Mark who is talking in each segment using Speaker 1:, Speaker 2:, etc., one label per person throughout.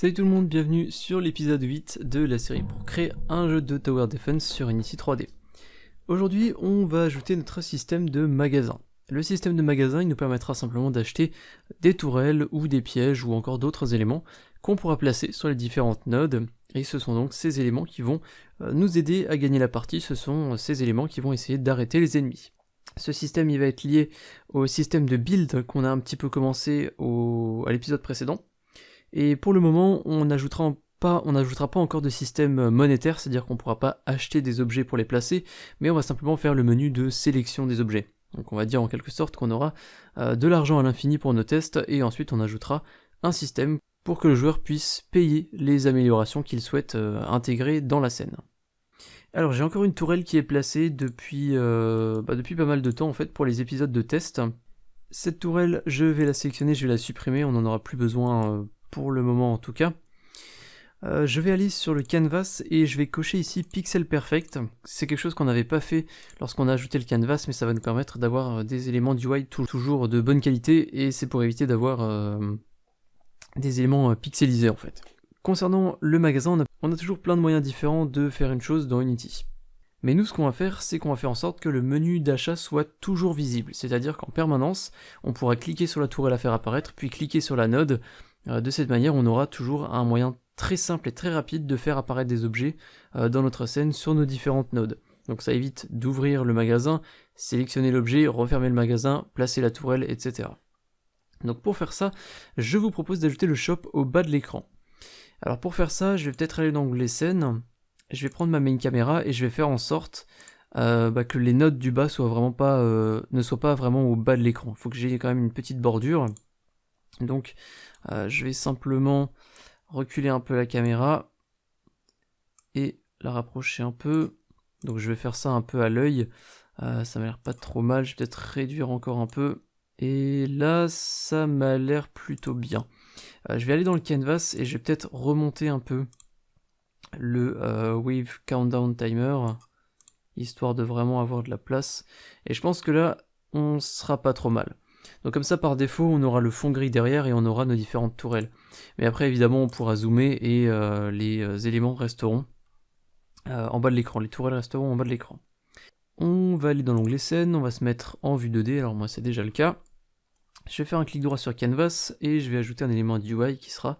Speaker 1: Salut tout le monde, bienvenue sur l'épisode 8 de la série pour créer un jeu de Tower Defense sur Unity 3D. Aujourd'hui, on va ajouter notre système de magasin. Le système de magasin, il nous permettra simplement d'acheter des tourelles ou des pièges ou encore d'autres éléments qu'on pourra placer sur les différentes nodes. Et ce sont donc ces éléments qui vont nous aider à gagner la partie, ce sont ces éléments qui vont essayer d'arrêter les ennemis. Ce système, il va être lié au système de build qu'on a un petit peu commencé à l'épisode précédent. Et pour le moment, on n'ajoutera pas encore de système monétaire, c'est-à-dire qu'on ne pourra pas acheter des objets pour les placer, mais on va simplement faire le menu de sélection des objets. Donc on va dire en quelque sorte qu'on aura de l'argent à l'infini pour nos tests, et ensuite on ajoutera un système pour que le joueur puisse payer les améliorations qu'il souhaite intégrer dans la scène. Alors j'ai encore une tourelle qui est placée depuis pas mal de temps en fait pour les épisodes de test. Cette tourelle, je vais la sélectionner, je vais la supprimer, on n'en aura plus besoin pour le moment en tout cas. Je vais aller sur le canvas et je vais cocher ici Pixel Perfect. C'est quelque chose qu'on n'avait pas fait lorsqu'on a ajouté le canvas, mais ça va nous permettre d'avoir des éléments d'UI toujours de bonne qualité, et c'est pour éviter d'avoir des éléments pixelisés en fait. Concernant le magasin, on a toujours plein de moyens différents de faire une chose dans Unity. Mais nous, ce qu'on va faire, c'est qu'on va faire en sorte que le menu d'achat soit toujours visible, c'est-à-dire qu'en permanence, on pourra cliquer sur la tourelle à faire apparaître, puis cliquer sur la node. De cette manière, on aura toujours un moyen très simple et très rapide de faire apparaître des objets dans notre scène sur nos différentes nodes. Donc ça évite d'ouvrir le magasin, sélectionner l'objet, refermer le magasin, placer la tourelle, etc. Donc pour faire ça, je vous propose d'ajouter le shop au bas de l'écran. Alors pour faire ça, je vais peut-être aller dans l'onglet scène. Je vais prendre ma main caméra et je vais faire en sorte que les nodes du bas ne soient pas vraiment au bas de l'écran. Il faut que j'ai quand même une petite bordure. Donc je vais simplement reculer un peu la caméra et la rapprocher un peu. Donc je vais faire ça un peu à l'œil. Ça m'a l'air pas trop mal. Je vais peut-être réduire encore un peu. Et là, ça m'a l'air plutôt bien. Je vais aller dans le canvas et je vais peut-être remonter un peu le Wave Countdown Timer, histoire de vraiment avoir de la place. Et je pense que là, on sera pas trop mal. Donc comme ça, par défaut, on aura le fond gris derrière et on aura nos différentes tourelles. Mais après, évidemment, on pourra zoomer et les éléments resteront en bas de l'écran. Les tourelles resteront en bas de l'écran. On va aller dans l'onglet scène, on va se mettre en vue 2D. Alors moi, c'est déjà le cas. Je vais faire un clic droit sur Canvas et je vais ajouter un élément d'UI qui sera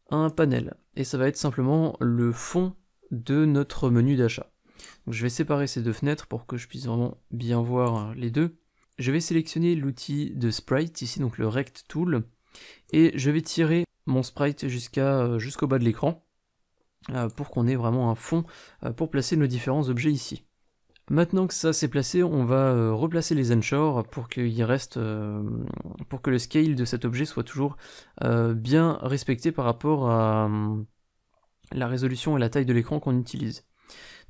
Speaker 1: un panel. Et ça va être simplement le fond de notre menu d'achat. Donc je vais séparer ces deux fenêtres pour que je puisse vraiment bien voir les deux. Je vais sélectionner l'outil de sprite ici, donc le rect tool, et je vais tirer mon sprite jusqu'au bas de l'écran pour qu'on ait vraiment un fond pour placer nos différents objets ici. Maintenant que ça c'est placé, on va replacer les anchors pour qu'il reste, pour que le scale de cet objet soit toujours bien respecté par rapport à la résolution et la taille de l'écran qu'on utilise.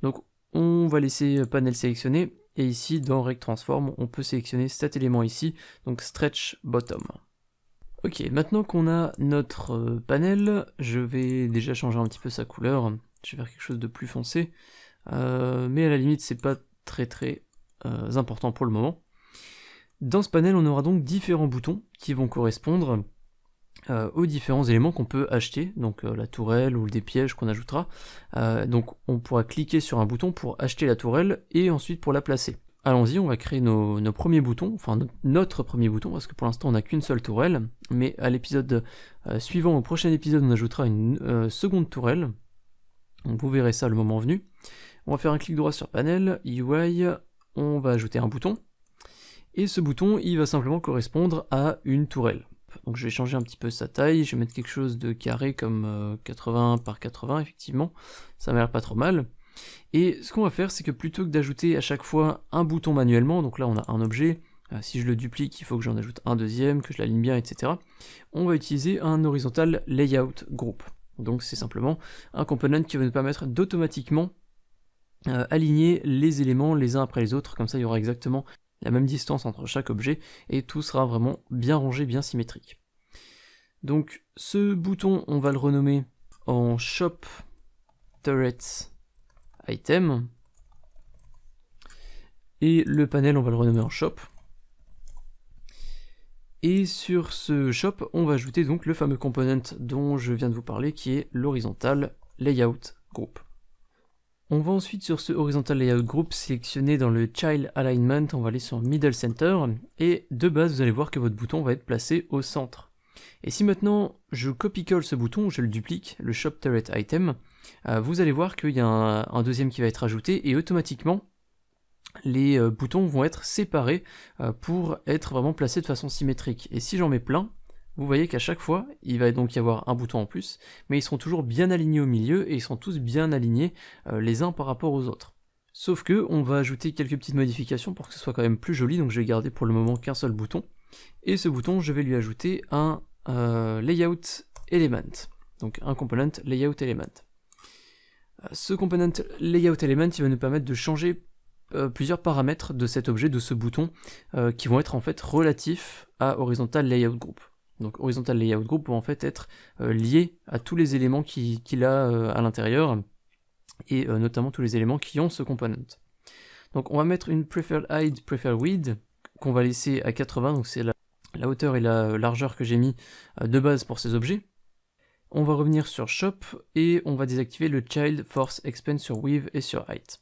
Speaker 1: Donc on va laisser panel sélectionné, et ici dans Rect Transform, on peut sélectionner cet élément ici, donc Stretch Bottom. Ok, maintenant qu'on a notre panel, je vais déjà changer un petit peu sa couleur, je vais faire quelque chose de plus foncé, mais à la limite c'est pas très important pour le moment. Dans ce panel, on aura donc différents boutons qui vont correspondre aux différents éléments qu'on peut acheter, donc la tourelle ou des pièges qu'on ajoutera. Donc on pourra cliquer sur un bouton pour acheter la tourelle et ensuite pour la placer. Allons-y, on va créer nos premiers boutons, enfin notre premier bouton, parce que pour l'instant on n'a qu'une seule tourelle, mais à l'épisode suivant, au prochain épisode, on ajoutera une seconde tourelle. Donc vous verrez ça le moment venu. On va faire un clic droit sur panel, UI, on va ajouter un bouton, et ce bouton il va simplement correspondre à une tourelle. Donc je vais changer un petit peu sa taille, je vais mettre quelque chose de carré comme 80 par 80, effectivement, ça m'a l'air pas trop mal. Et ce qu'on va faire, c'est que plutôt que d'ajouter à chaque fois un bouton manuellement, donc là on a un objet, si je le duplique, il faut que j'en ajoute un deuxième, que je l'aligne bien, etc. On va utiliser un horizontal layout group. Donc c'est simplement un component qui va nous permettre d'automatiquement aligner les éléments les uns après les autres, comme ça il y aura exactement la même distance entre chaque objet, et tout sera vraiment bien rangé, bien symétrique. Donc ce bouton, on va le renommer en Shop Turrets Item, et le panel, on va le renommer en Shop. Et sur ce shop, on va ajouter donc le fameux component dont je viens de vous parler, qui est l'horizontal layout group. On va ensuite sur ce horizontal layout group sélectionner dans le child alignment, on va aller sur middle center, et de base vous allez voir que votre bouton va être placé au centre. Et si maintenant je copie-colle ce bouton, je le duplique, le shop turret item, vous allez voir qu'il y a un deuxième qui va être ajouté, et automatiquement les boutons vont être séparés pour être vraiment placés de façon symétrique. Et si j'en mets plein, vous voyez qu'à chaque fois, il va donc y avoir un bouton en plus, mais ils seront toujours bien alignés au milieu, et ils sont tous bien alignés les uns par rapport aux autres. Sauf que on va ajouter quelques petites modifications pour que ce soit quand même plus joli, donc je vais garder pour le moment qu'un seul bouton. Et ce bouton, je vais lui ajouter un layout element, donc un component layout element. Ce component layout element, il va nous permettre de changer plusieurs paramètres de cet objet, de ce bouton, qui vont être en fait relatifs à horizontal layout group. Donc horizontal layout group va en fait être lié à tous les éléments qu'il a à l'intérieur, et notamment tous les éléments qui ont ce component. Donc on va mettre une preferred height, preferred width, qu'on va laisser à 80, donc c'est la hauteur et la largeur que j'ai mis de base pour ces objets. On va revenir sur shop, et on va désactiver le child force expand sur width et sur height.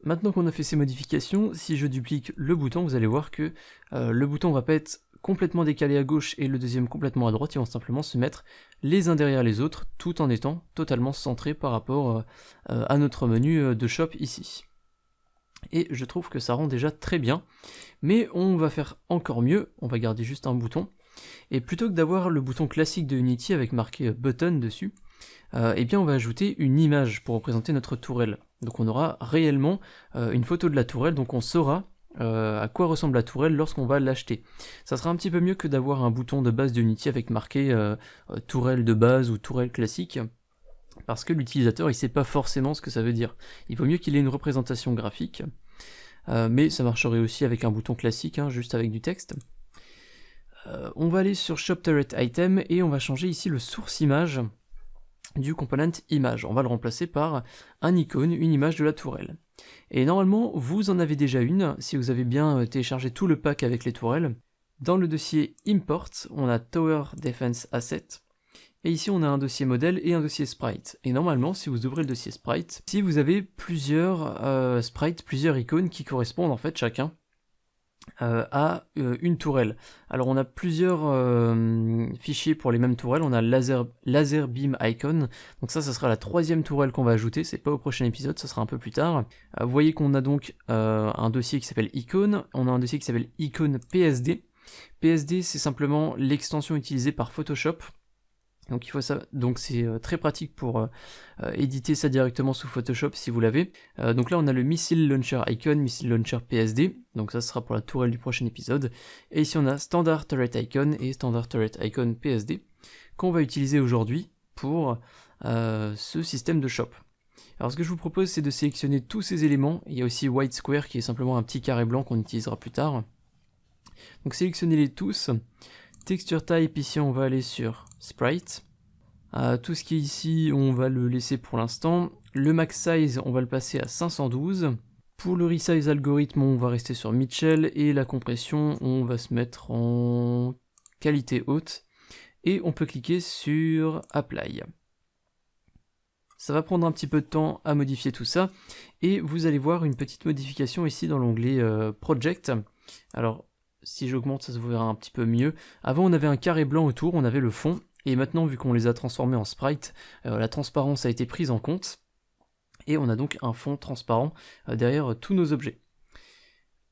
Speaker 1: Maintenant qu'on a fait ces modifications, si je duplique le bouton, vous allez voir que le bouton va pas être complètement décalé à gauche et le deuxième complètement à droite, ils vont simplement se mettre les uns derrière les autres, tout en étant totalement centrés par rapport à notre menu de shop ici. Et je trouve que ça rend déjà très bien, mais on va faire encore mieux, on va garder juste un bouton, et plutôt que d'avoir le bouton classique de Unity avec marqué button dessus, eh bien on va ajouter une image pour représenter notre tourelle. Donc on aura réellement une photo de la tourelle, donc on saura à quoi ressemble la tourelle lorsqu'on va l'acheter. Ça sera un petit peu mieux que d'avoir un bouton de base d'Unity avec marqué tourelle de base ou tourelle classique, parce que l'utilisateur il sait pas forcément ce que ça veut dire. Il vaut mieux qu'il ait une représentation graphique, mais ça marcherait aussi avec un bouton classique, hein, juste avec du texte. On va aller sur Shop Turret Item et on va changer ici le source image du component image. On va le remplacer par un icône, une image de la tourelle. Et normalement, vous en avez déjà une, si vous avez bien téléchargé tout le pack avec les tourelles. Dans le dossier Import, on a Tower Defense Asset, et ici on a un dossier modèle et un dossier sprite. Et normalement, si vous ouvrez le dossier sprite, si vous avez plusieurs sprites, plusieurs icônes qui correspondent en fait chacun à une tourelle. Alors on a plusieurs fichiers pour les mêmes tourelles, on a laser beam icon, donc ça sera la troisième tourelle qu'on va ajouter, c'est pas au prochain épisode, ça sera un peu plus tard. Vous voyez qu'on a donc un dossier qui s'appelle icon, on a un dossier qui s'appelle icon PSD. PSD c'est simplement l'extension utilisée par Photoshop. Donc il faut ça, donc c'est très pratique pour éditer ça directement sous Photoshop si vous l'avez. Donc là on a le Missile Launcher Icon, Missile Launcher PSD, donc ça sera pour la tourelle du prochain épisode. Et ici on a Standard Turret Icon et Standard Turret Icon PSD qu'on va utiliser aujourd'hui pour ce système de shop. Alors ce que je vous propose c'est de sélectionner tous ces éléments. Il y a aussi White Square qui est simplement un petit carré blanc qu'on utilisera plus tard. Donc sélectionnez-les tous. Texture Type, ici on va aller sur Sprite. Tout ce qui est ici, on va le laisser pour l'instant. Le Max Size, on va le passer à 512. Pour le Resize Algorithm, on va rester sur Mitchell. Et la compression, on va se mettre en qualité haute. Et on peut cliquer sur Apply. Ça va prendre un petit peu de temps à modifier tout ça. Et vous allez voir une petite modification ici dans l'onglet Project. Alors, si j'augmente, ça se verra un petit peu mieux. Avant, on avait un carré blanc autour, on avait le fond. Et maintenant, vu qu'on les a transformés en sprite, la transparence a été prise en compte. Et on a donc un fond transparent derrière tous nos objets.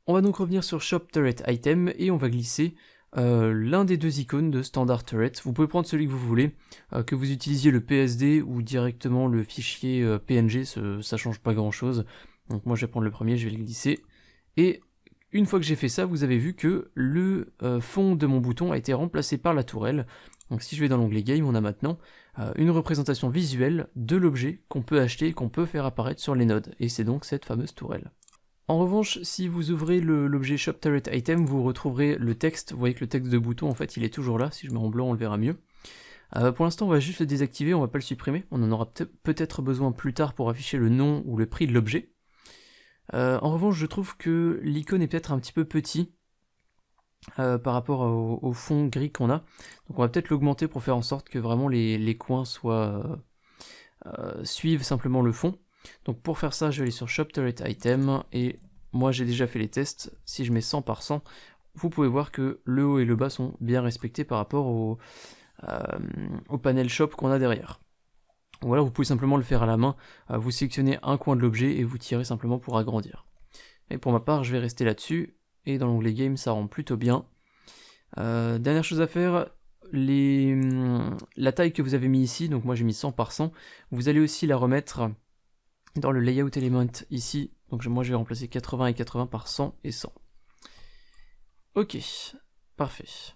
Speaker 1: On va donc revenir sur Shop Turret Item et on va glisser l'un des deux icônes de Standard Turret. Vous pouvez prendre celui que vous voulez, que vous utilisiez le PSD ou directement le fichier PNG, ça change pas grand chose. Donc moi je vais prendre le premier, je vais le glisser. Et une fois que j'ai fait ça, vous avez vu que le fond de mon bouton a été remplacé par la tourelle. Donc si je vais dans l'onglet Game, on a maintenant une représentation visuelle de l'objet qu'on peut acheter et qu'on peut faire apparaître sur les nodes. Et c'est donc cette fameuse tourelle. En revanche, si vous ouvrez l'objet Shop Turret Item, vous retrouverez le texte. Vous voyez que le texte de bouton, en fait, il est toujours là. Si je mets en blanc, on le verra mieux. Pour l'instant, on va juste le désactiver, on va pas le supprimer. On en aura peut-être besoin plus tard pour afficher le nom ou le prix de l'objet. En revanche, je trouve que l'icône est peut-être un petit peu petit. par rapport au fond gris qu'on a. Donc on va peut-être l'augmenter pour faire en sorte que vraiment les coins suivent simplement le fond. Donc pour faire ça, je vais aller sur Shop Turret Item, et moi j'ai déjà fait les tests. Si je mets 100 par 100, vous pouvez voir que le haut et le bas sont bien respectés par rapport au panel Shop qu'on a derrière. Ou alors vous pouvez simplement le faire à la main, vous sélectionnez un coin de l'objet et vous tirez simplement pour agrandir. Et pour ma part, je vais rester là-dessus, et dans l'onglet Game, ça rend plutôt bien. Dernière chose à faire, la taille que vous avez mis ici, donc moi j'ai mis 100 par 100, vous allez aussi la remettre dans le Layout Element ici, donc moi je vais remplacer 80 et 80 par 100 et 100. Ok, parfait.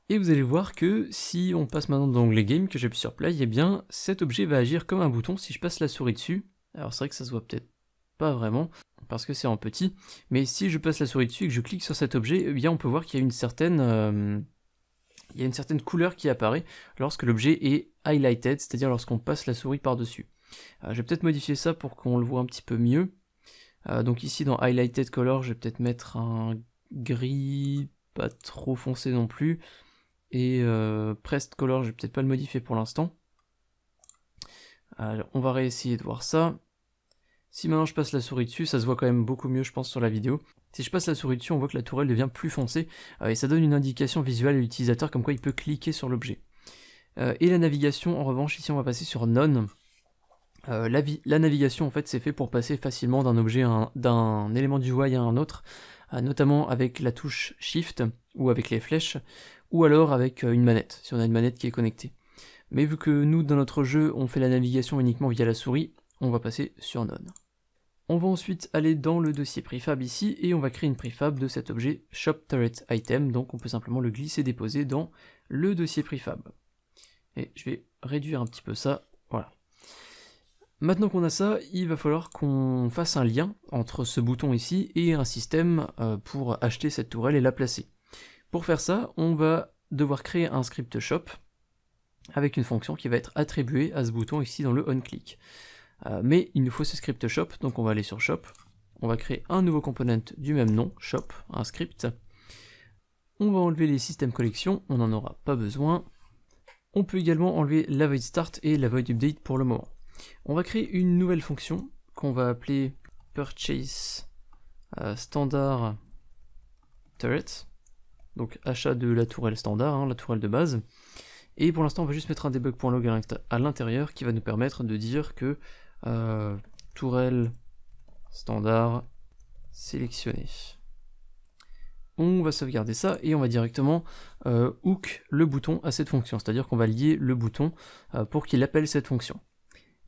Speaker 1: Et vous allez voir que si on passe maintenant dans l'onglet Game, que j'appuie sur Play, eh bien cet objet va agir comme un bouton si je passe la souris dessus. Alors c'est vrai que ça se voit peut-être pas vraiment, parce que c'est en petit, mais si je passe la souris dessus et que je clique sur cet objet, eh bien on peut voir qu'il y a une certaine couleur qui apparaît lorsque l'objet est highlighted, c'est-à-dire lorsqu'on passe la souris par-dessus. Je vais peut-être modifier ça pour qu'on le voit un petit peu mieux. Donc ici dans Highlighted Color, je vais peut-être mettre un gris pas trop foncé non plus, et Pressed Color, je vais peut-être pas le modifier pour l'instant. Alors on va réessayer de voir ça. Si maintenant je passe la souris dessus, ça se voit quand même beaucoup mieux je pense sur la vidéo. Si je passe la souris dessus, on voit que la tourelle devient plus foncée, et ça donne une indication visuelle à l'utilisateur comme quoi il peut cliquer sur l'objet. Et la navigation, en revanche, ici on va passer sur None. La navigation en fait c'est fait pour passer facilement d'un objet, d'un élément du UI à un autre, notamment avec la touche Shift, ou avec les flèches, ou alors avec une manette, si on a une manette qui est connectée. Mais vu que nous dans notre jeu on fait la navigation uniquement via la souris, on va passer sur None. On va ensuite aller dans le dossier prefab ici, et on va créer une prefab de cet objet Shop Turret Item, donc on peut simplement le glisser-déposer dans le dossier prefab. Et je vais réduire un petit peu ça, voilà. Maintenant qu'on a ça, il va falloir qu'on fasse un lien entre ce bouton ici et un système pour acheter cette tourelle et la placer. Pour faire ça, on va devoir créer un script shop avec une fonction qui va être attribuée à ce bouton ici dans le onClick. Mais il nous faut ce script shop, donc on va aller sur shop, on va créer un nouveau component du même nom, shop, un script. On va enlever les systèmes collections, on n'en aura pas besoin. On peut également enlever la void start et la void update pour le moment. On va créer une nouvelle fonction qu'on va appeler purchase standard turret, donc achat de la tourelle standard, la tourelle de base. Et pour l'instant on va juste mettre un debug.log à l'intérieur qui va nous permettre de dire que tourelle standard sélectionnée. On va sauvegarder ça et on va directement hook le bouton à cette fonction, c'est-à-dire qu'on va lier le bouton pour qu'il appelle cette fonction.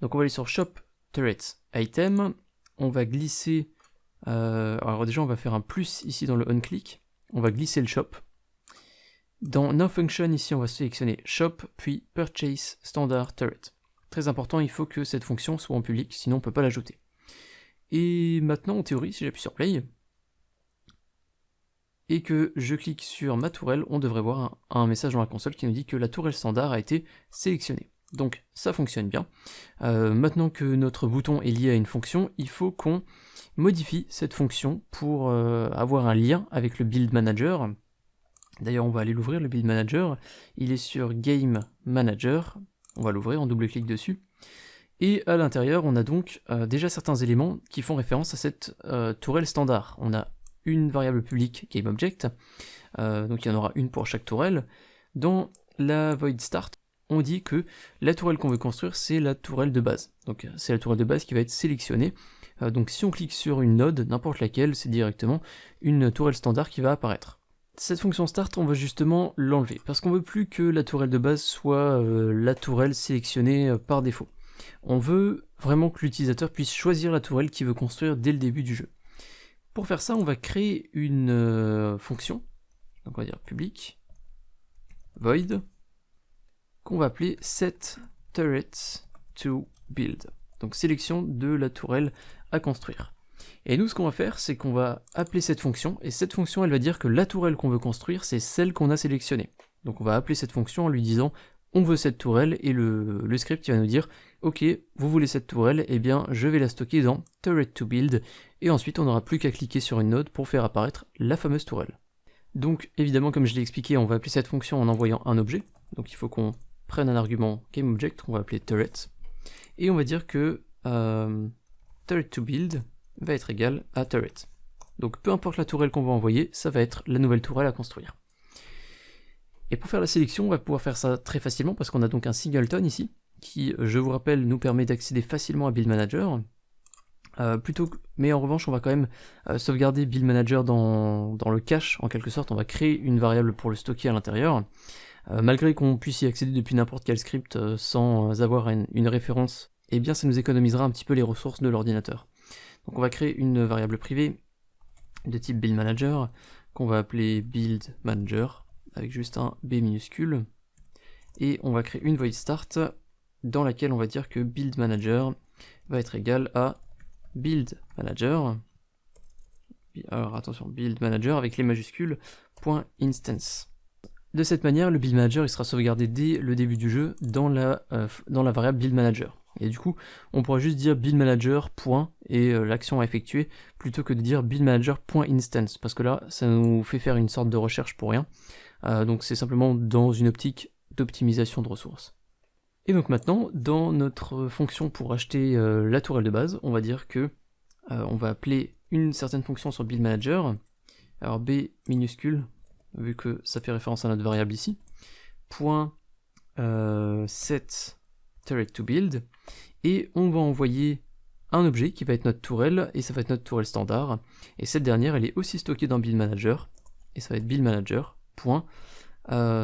Speaker 1: Donc on va aller sur Shop Turret Item, on va glisser, alors déjà on va faire un plus ici dans le onClick, on va glisser le shop. Dans Now Function ici on va sélectionner Shop puis Purchase Standard Turret. Très important, il faut que cette fonction soit en public, sinon on ne peut pas l'ajouter. Et maintenant en théorie, si j'appuie sur Play, et que je clique sur ma tourelle, on devrait voir un message dans la console qui nous dit que la tourelle standard a été sélectionnée. Donc ça fonctionne bien. Maintenant que notre bouton est lié à une fonction, il faut qu'on modifie cette fonction pour avoir un lien avec le Build Manager. D'ailleurs on va aller l'ouvrir, le Build Manager, il est sur Game Manager, on va l'ouvrir, on double-clique dessus. Et à l'intérieur on a donc déjà certains éléments qui font référence à cette tourelle standard. On a une variable publique GameObject, donc il y en aura une pour chaque tourelle. Dans la void start, on dit que la tourelle qu'on veut construire, c'est la tourelle de base. Donc c'est la tourelle de base qui va être sélectionnée. Donc si on clique sur une node, n'importe laquelle, c'est directement une tourelle standard qui va apparaître. Cette fonction start, on va justement l'enlever, parce qu'on veut plus que la tourelle de base soit la tourelle sélectionnée par défaut. On veut vraiment que l'utilisateur puisse choisir la tourelle qu'il veut construire dès le début du jeu. Pour faire ça, on va créer une fonction, donc on va dire public, void, qu'on va appeler setTurretToBuild, donc sélection de la tourelle à construire. Et nous ce qu'on va faire, c'est qu'on va appeler cette fonction, et cette fonction elle va dire que la tourelle qu'on veut construire, c'est celle qu'on a sélectionnée. Donc on va appeler cette fonction en lui disant on veut cette tourelle, et le script il va nous dire ok, vous voulez cette tourelle, eh bien je vais la stocker dans turretToBuild, et ensuite on n'aura plus qu'à cliquer sur une node pour faire apparaître la fameuse tourelle. Donc évidemment, comme je l'ai expliqué, on va appeler cette fonction en envoyant un objet. Donc il faut qu'on prenne un argument GameObject, qu'on va appeler turret, et on va dire que turret2build va être égal à turret. Donc peu importe la tourelle qu'on va envoyer, ça va être la nouvelle tourelle à construire. Et pour faire la sélection, on va pouvoir faire ça très facilement parce qu'on a donc un singleton ici, qui, je vous rappelle, nous permet d'accéder facilement à Build Manager. Mais en revanche, on va quand même sauvegarder Build Manager dans le cache, en quelque sorte. On va créer une variable pour le stocker à l'intérieur. Malgré qu'on puisse y accéder depuis n'importe quel script sans avoir une référence, eh bien ça nous économisera un petit peu les ressources de l'ordinateur. Donc on va créer une variable privée de type Build Manager, qu'on va appeler Build Manager, avec juste un B minuscule, et on va créer une void start, dans laquelle on va dire que Build Manager va être égal à Build Manager, alors attention, Build Manager avec les majuscules, .instance. De cette manière, le Build Manager il sera sauvegardé dès le début du jeu dans la variable Build Manager. Et du coup, on pourra juste dire Build Manager, et l'action à effectuer, plutôt que de dire Build Manager.instance, parce que là, ça nous fait faire une sorte de recherche pour rien. Donc c'est simplement dans une optique d'optimisation de ressources. Et donc maintenant, dans notre fonction pour acheter la tourelle de base, on va dire que on va appeler une certaine fonction sur Build Manager, alors B minuscule, vu que ça fait référence à notre variable ici, .set turret2build, et on va envoyer un objet qui va être notre tourelle, et ça va être notre tourelle standard, et cette dernière elle est aussi stockée dans Build Manager, et ça va être Build Manager,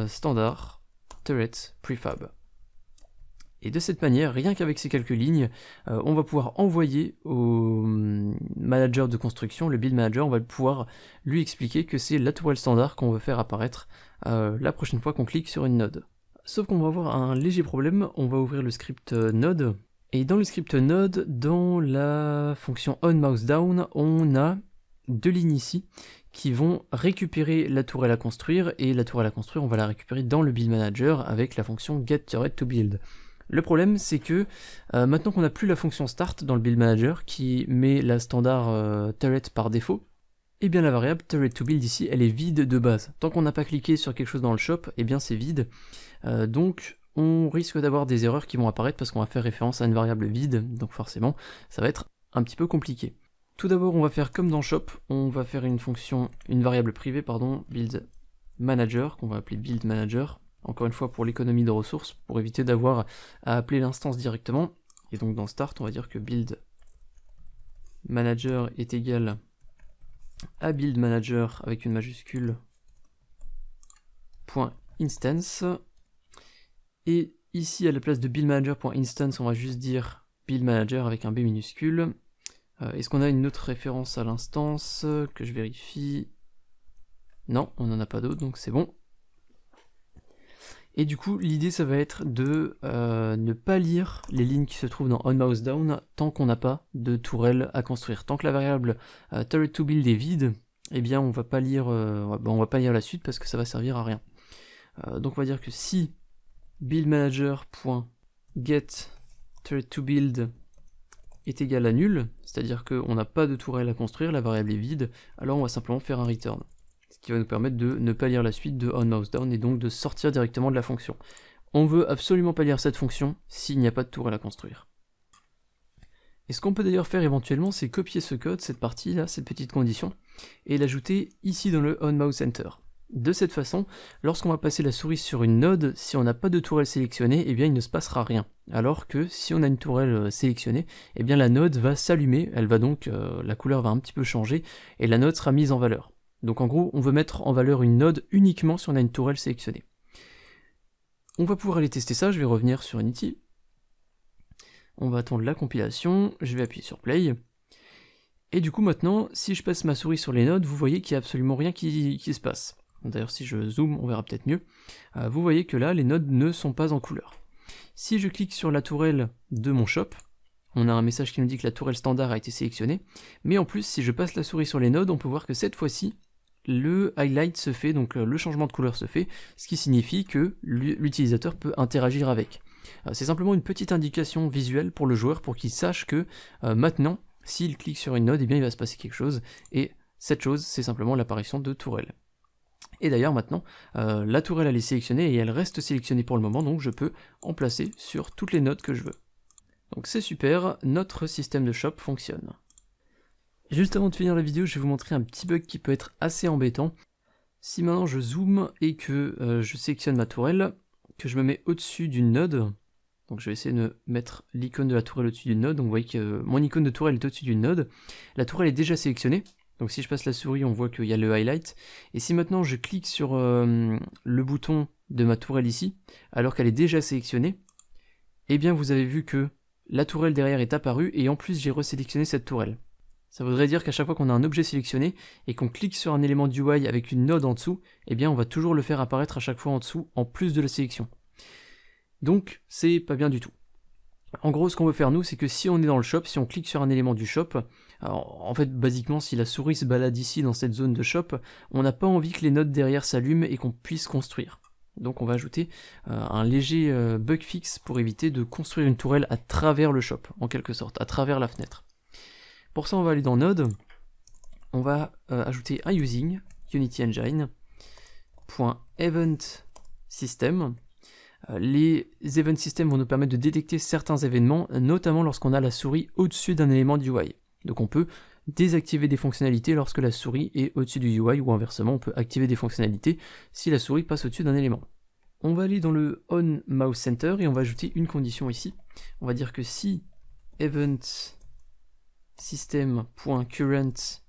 Speaker 1: standard turret prefab. Et de cette manière, rien qu'avec ces quelques lignes, on va pouvoir envoyer au manager de construction, le build manager, on va pouvoir lui expliquer que c'est la tourelle standard qu'on veut faire apparaître la prochaine fois qu'on clique sur une node. Sauf qu'on va avoir un léger problème, on va ouvrir le script node, et dans le script node, dans la fonction onMouseDown, on a deux lignes ici qui vont récupérer la tourelle à construire, et la tourelle à construire, on va la récupérer dans le build manager avec la fonction getTurret2build. Le problème, c'est que maintenant qu'on n'a plus la fonction start dans le build manager qui met la standard turret par défaut, et bien la variable turret2build ici, elle est vide de base. Tant qu'on n'a pas cliqué sur quelque chose dans le shop, et bien c'est vide. Donc on risque d'avoir des erreurs qui vont apparaître parce qu'on va faire référence à une variable vide, donc forcément ça va être un petit peu compliqué. Tout d'abord, on va faire comme dans shop, on va faire une variable privée, build manager, qu'on va appeler build manager. Encore une fois pour l'économie de ressources, pour éviter d'avoir à appeler l'instance directement. Et donc dans start, on va dire que build manager est égal à build manager avec une majuscule .instance. Et ici à la place de build manager.instance, on va juste dire build manager avec un B minuscule. Est-ce qu'on a une autre référence à l'instance que je vérifie? Non, on n'en a pas d'autre, donc c'est bon. Et du coup, l'idée, ça va être de ne pas lire les lignes qui se trouvent dans onMouseDown tant qu'on n'a pas de tourelle à construire. Tant que la variable turret2build est vide, eh bien, on va pas lire la suite parce que ça va servir à rien. Donc, on va dire que si buildManager.getTurret2build est égal à nul, c'est-à-dire qu'on n'a pas de tourelle à construire, la variable est vide, alors on va simplement faire un return. Ce qui va nous permettre de ne pas lire la suite de onMouseDown et donc de sortir directement de la fonction. On veut absolument pas lire cette fonction s'il n'y a pas de tourelle à construire. Et ce qu'on peut d'ailleurs faire éventuellement, c'est copier ce code, cette partie là, cette petite condition, et l'ajouter ici dans le onMouseCenter. De cette façon, lorsqu'on va passer la souris sur une node, si on n'a pas de tourelle sélectionnée, eh bien il ne se passera rien. Alors que si on a une tourelle sélectionnée, eh bien la node va s'allumer, elle va donc, la couleur va un petit peu changer, et la node sera mise en valeur. Donc en gros, on veut mettre en valeur une node uniquement si on a une tourelle sélectionnée. On va pouvoir aller tester ça, je vais revenir sur Unity. On va attendre la compilation, je vais appuyer sur Play. Et du coup maintenant, si je passe ma souris sur les nodes, vous voyez qu'il n'y a absolument rien qui se passe. D'ailleurs si je zoome, on verra peut-être mieux. Vous voyez que là, les nodes ne sont pas en couleur. Si je clique sur la tourelle de mon shop, on a un message qui nous dit que la tourelle standard a été sélectionnée. Mais en plus, si je passe la souris sur les nodes, on peut voir que cette fois-ci, le highlight se fait, donc le changement de couleur se fait, ce qui signifie que l'utilisateur peut interagir avec. C'est simplement une petite indication visuelle pour le joueur pour qu'il sache que maintenant, s'il clique sur une node, eh bien il va se passer quelque chose, et cette chose, c'est simplement l'apparition de tourelles. Et d'ailleurs maintenant, la tourelle elle est sélectionnée et elle reste sélectionnée pour le moment, donc je peux en placer sur toutes les nodes que je veux. Donc c'est super, notre système de shop fonctionne. Juste avant de finir la vidéo, je vais vous montrer un petit bug qui peut être assez embêtant. Si maintenant je zoome et que je sélectionne ma tourelle, que je me mets au-dessus d'une node, donc je vais essayer de mettre l'icône de la tourelle au-dessus d'une node, donc vous voyez que mon icône de tourelle est au-dessus d'une node, la tourelle est déjà sélectionnée. Donc si je passe la souris, on voit qu'il y a le highlight. Et si maintenant je clique sur le bouton de ma tourelle ici, alors qu'elle est déjà sélectionnée, eh bien vous avez vu que la tourelle derrière est apparue et en plus j'ai resélectionné cette tourelle. Ça voudrait dire qu'à chaque fois qu'on a un objet sélectionné et qu'on clique sur un élément du UI avec une node en dessous, eh bien on va toujours le faire apparaître à chaque fois en dessous, en plus de la sélection. Donc c'est pas bien du tout. En gros, ce qu'on veut faire nous, c'est que si on est dans le shop, si on clique sur un élément du shop, alors, en fait, basiquement, si la souris se balade ici dans cette zone de shop, on n'a pas envie que les nodes derrière s'allument et qu'on puisse construire. Donc on va ajouter un léger bug fix pour éviter de construire une tourelle à travers le shop, en quelque sorte, à travers la fenêtre. Pour ça, on va aller dans Node, on va ajouter un using, Unity Engine, .event system. Les event systems vont nous permettre de détecter certains événements, notamment lorsqu'on a la souris au-dessus d'un élément du UI. Donc on peut désactiver des fonctionnalités lorsque la souris est au-dessus du UI, ou inversement, on peut activer des fonctionnalités si la souris passe au-dessus d'un élément. On va aller dans le on mouse center et on va ajouter une condition ici. On va dire que si event system.current.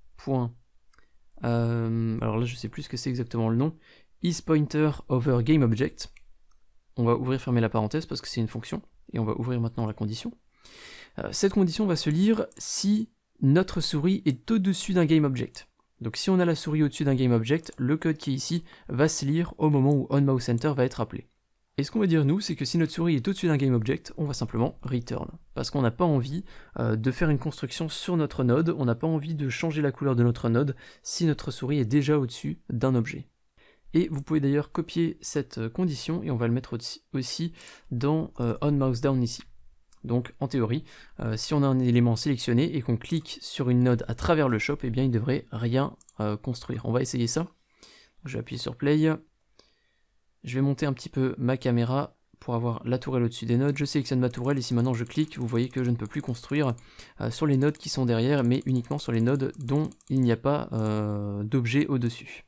Speaker 1: Alors là je sais plus ce que c'est exactement le nom, isPointer over GameObject. On va ouvrir fermer la parenthèse parce que c'est une fonction, et on va ouvrir maintenant la condition. Cette condition va se lire si notre souris est au-dessus d'un GameObject. Donc si on a la souris au-dessus d'un GameObject, le code qui est ici va se lire au moment où onMouseCenter va être appelé. Et ce qu'on va dire nous, c'est que si notre souris est au-dessus d'un GameObject, on va simplement return. Parce qu'on n'a pas envie de faire une construction sur notre node, on n'a pas envie de changer la couleur de notre node si notre souris est déjà au-dessus d'un objet. Et vous pouvez d'ailleurs copier cette condition et on va le mettre aussi dans onMouseDown ici. Donc en théorie, si on a un élément sélectionné et qu'on clique sur une node à travers le shop, eh bien il ne devrait rien construire. On va essayer ça. Je vais appuyer sur play. Je vais monter un petit peu ma caméra pour avoir la tourelle au-dessus des nodes. Je sélectionne ma tourelle et si maintenant je clique, vous voyez que je ne peux plus construire sur les nodes qui sont derrière, mais uniquement sur les nodes dont il n'y a pas d'objet au-dessus.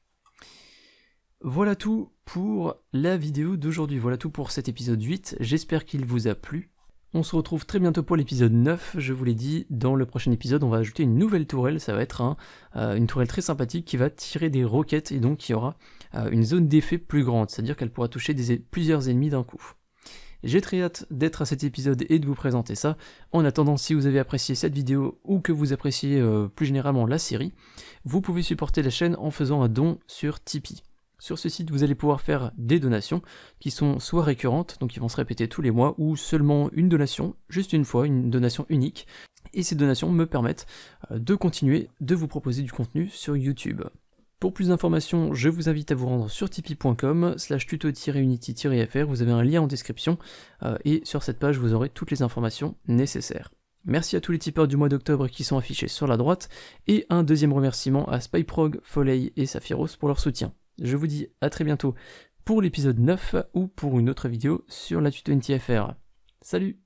Speaker 1: Voilà tout pour la vidéo d'aujourd'hui, voilà tout pour cet épisode 8, j'espère qu'il vous a plu. On se retrouve très bientôt pour l'épisode 9, je vous l'ai dit, dans le prochain épisode on va ajouter une nouvelle tourelle, ça va être une tourelle très sympathique qui va tirer des roquettes et donc il y aura une zone d'effet plus grande, c'est-à-dire qu'elle pourra toucher plusieurs ennemis d'un coup. J'ai très hâte d'être à cet épisode et de vous présenter ça. En attendant, si vous avez apprécié cette vidéo ou que vous appréciez plus généralement la série, vous pouvez supporter la chaîne en faisant un don sur Tipeee. Sur ce site, vous allez pouvoir faire des donations qui sont soit récurrentes, donc qui vont se répéter tous les mois, ou seulement une donation, juste une fois, une donation unique. Et ces donations me permettent de continuer de vous proposer du contenu sur YouTube. Pour plus d'informations, je vous invite à vous rendre sur tipeee.com/tuto-unity-fr, vous avez un lien en description, et sur cette page vous aurez toutes les informations nécessaires. Merci à tous les tipeurs du mois d'octobre qui sont affichés sur la droite, et un deuxième remerciement à Spyprog, Foley et Saphiros pour leur soutien. Je vous dis à très bientôt pour l'épisode 9 ou pour une autre vidéo sur la tuto UnityFR. Salut!